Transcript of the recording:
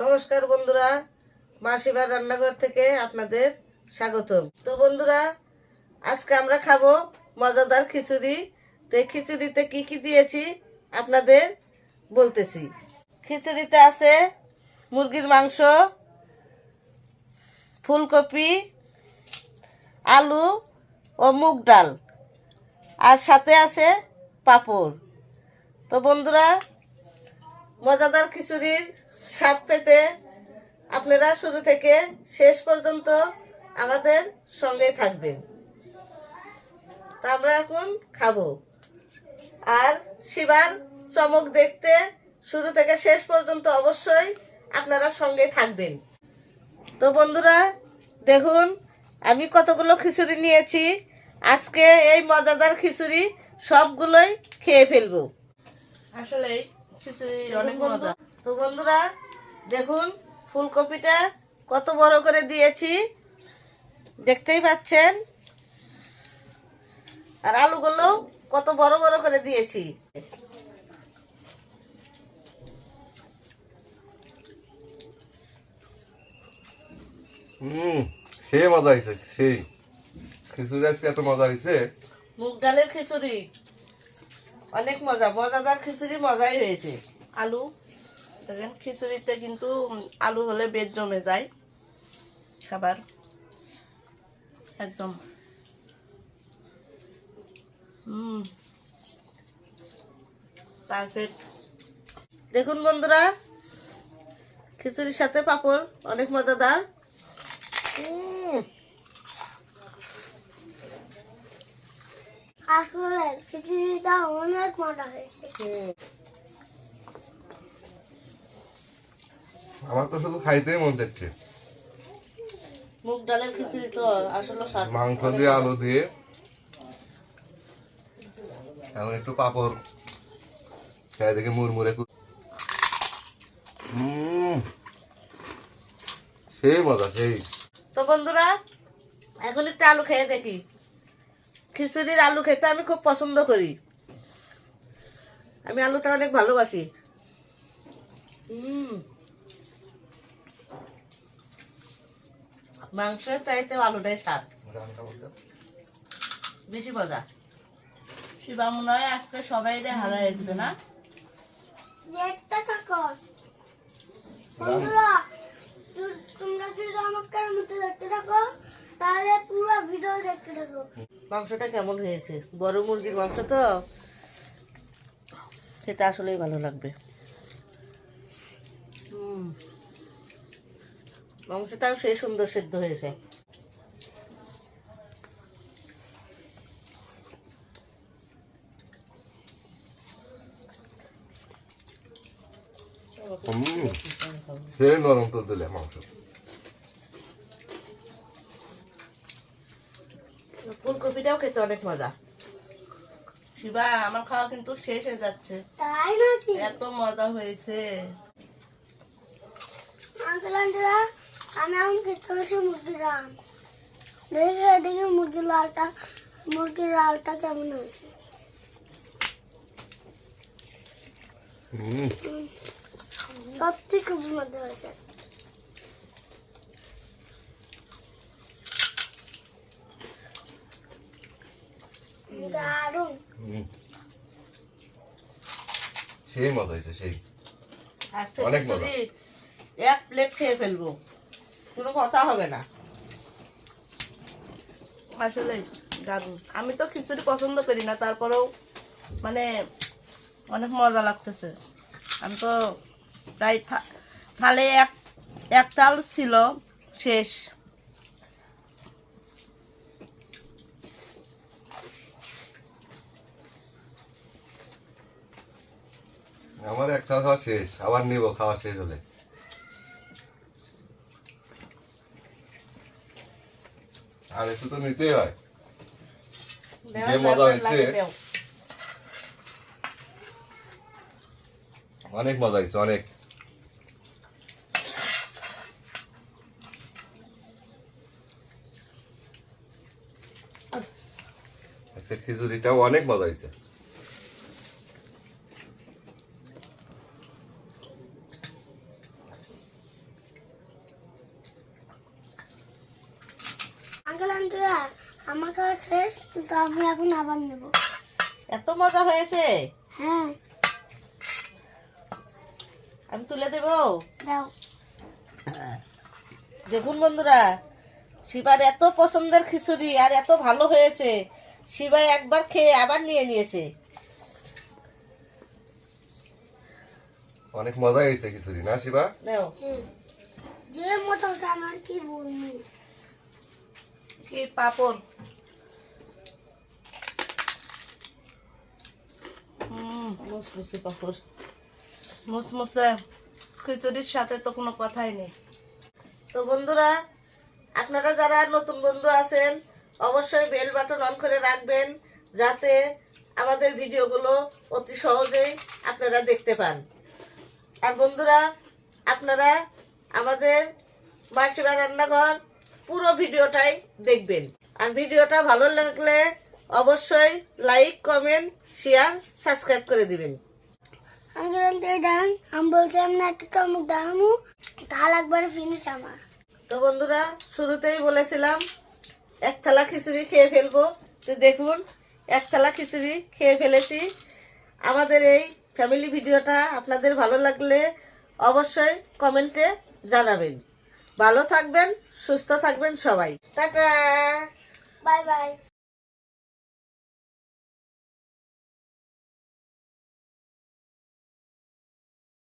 নমস্কার বন্ধুরা, মাসিবার রান্নাঘর থেকে আপনাদের স্বাগতম। তো বন্ধুরা, আজকে আমরা খাবো মজাদার খিচুড়ি। তো এই খিচুড়িতে কি কি দিয়েছি আপনাদের বলতেছি। খিচুড়িতে আছে মুরগির মাংস, ফুলকপি, আলু ও মুগ ডাল, আর সাথে আছে পাঁপড়। তো বন্ধুরা, মজাদার খিচুড়ির স্বাদ পেতে আপনারা শুরু থেকে শেষ পর্যন্ত আমাদের সঙ্গেই থাকবেন। তা আমরা এখন খাবো, আর শিবার চমক দেখতে শুরু থেকে শেষ পর্যন্ত অবশ্যই আপনারা সঙ্গে থাকবেন। তো বন্ধুরা দেখুন, আমি কতগুলো খিচুড়ি নিয়েছি। আজকে এই মজাদার খিচুড়ি সবগুলোই খেয়ে ফেলবো। আসলে খিচুড়ি অনেক মজা। তো বন্ধুরা দেখুন, ফুলকপিটা কত বড় করে দিয়েছি দেখতেই পাচ্ছেন, আর আলুগুলো কত বড় বড় করে দিয়েছি। সেই মজা হয়েছে, সেই খিচুড়ি আজকে এত মজা হয়েছে। মুগ ডালের খিচুড়ি অনেক মজা, মজাদার খিচুড়ি মজাই হয়েছে। আলু দেখেন, খিচুড়িতে কিন্তু আলু হলে বেশ জমে যায় খাবার একদম। পারফেক্ট। দেখুন বন্ধুরা, খিচুড়ির সাথে পাঁপড় অনেক মজাদার। আসলে খিচুড়িটা অনেক মজা হয়েছে। আমার তো শুধু খাইতেই মন যাচ্ছে। মুগ ডালের খিচুড়ি তো আসলে স্বাদ। মাংস দিয়ে আলু দিয়ে এখন একটু পাঁপড় খেয়ে দেখে মুড়মুড়ে সেই মজা, সেই। তো বন্ধুরা এখন একটু আলু খেয়ে দেখি। খিচুড়ির আলু খেতে আমি খুব পছন্দ করি, আমি আলুটা অনেক ভালোবাসি। মাংসের চাইতে আলুটাই স্বাদ বেশি মজা। শিবা মনে হয় আজকে সবাই হারাই দিবে না? দেখতে থাকো বন্ধুরা, তোমরা যদি আমার মতো দেখতে থাকো তাহলে পুরো ভিডিও দেখতে থাকো। মাংসটা কেমন হয়েছে? বড় মুরগির মাংস তো খেতে আসলেই ভালো লাগবে। মাংসটাও সেই সুন্দর সেদ্ধ হয়েছে। সেই নরম তো দিলে মাংস। ফুলকপিটাও খেতে অনেক মজা। শিবা, আমার খাওয়া কিন্তু শেষ হয়ে যাচ্ছে, তাই নাকি? এত মজা হয়েছে। আঙ্কেল আন্টিরা, আমি এখন খেতে হয়েছি মুরগির ডাল। দেখি মুরগির ডালটা কেমন হয়েছে। সত্যি খুব মজা হয়েছে। দারুণ। সেই মজা হয়েছে, সেই। আজকে অনেক মজা। খিচুড়ি এক প্লেট খেয়ে ফেলবো, কোনো কথা হবে না। আসলে দারুণ। আমি তো খিচুড়ি পছন্দ করি না, তারপরেও মানে অনেক মজা লাগতেছে। আমি তো প্রায় থালে এক তাল ছিল, শেষ। আমার একটা খাওয়া শেষ, আবার নিব খাওয়া শেষ হলে। আর একটু তো নিতেই হয়। যে মজা হয়েছে, অনেক মজা হয়েছে, অনেক। খিচুড়িটাও অনেক মজা হয়েছে। আঙ্কেল আন্টিরা আমার খাওয়া শেষ, কিন্তু আমি এখন আবার নেব। এত মজা হয়েছে, হ্যাঁ, আমি তুলে দেব। দাও। দেখুন বন্ধুরা, শিবার এত পছন্দের খিচুড়ি আর এত ভালো হয়েছে, শিবা একবার খেয়ে আবার নিয়ে নিয়েছে। অনেক মজা হয়েছে খিচুড়ি না শিবা? নাও। হ্যাঁ, যে মজা হচ্ছে আমার কি বলবো। কি পাপড়। মুসমুসি পাপড়। মুসমুসে খিচুড়ির সাথে তো কোনো কথাই নেই। তো বন্ধুরা, আপনারা যারা নতুন বন্ধু আছেন অবশ্যই বেল বাটন অন করে রাখবেন, যাতে আমাদের ভিডিওগুলো অতি সহজেই আপনারা দেখতে পান। আর বন্ধুরা, আপনারা আমাদের মাসিমা রান্নাঘর পুরো ভিডিওটাই দেখবেন। আর ভিডিওটা ভালো লাগলে অবশ্যই লাইক, কমেন্ট, শেয়ার, সাবস্ক্রাইব করে দিবেন। আঙ্কেল আন্টি দাঁড়ান, আমি বলছিলাম না একটা চমক দাঁড়ানো, তাহলে একবারে ফিনিশ আমার। তো বন্ধুরা, শুরুতেই বলেছিলাম এক থালা খিচুড়ি খেয়ে ফেলবো। তো দেখুন, এক থালা খিচুড়ি খেয়ে ফেলেছি। আমাদের এই ফ্যামিলি ভিডিওটা আপনাদের ভালো লাগলে অবশ্যই কমেন্টে জানাবেন। ভালো থাকবেন, সুস্থ থাকবেন সবাই। টাটা। Bye bye.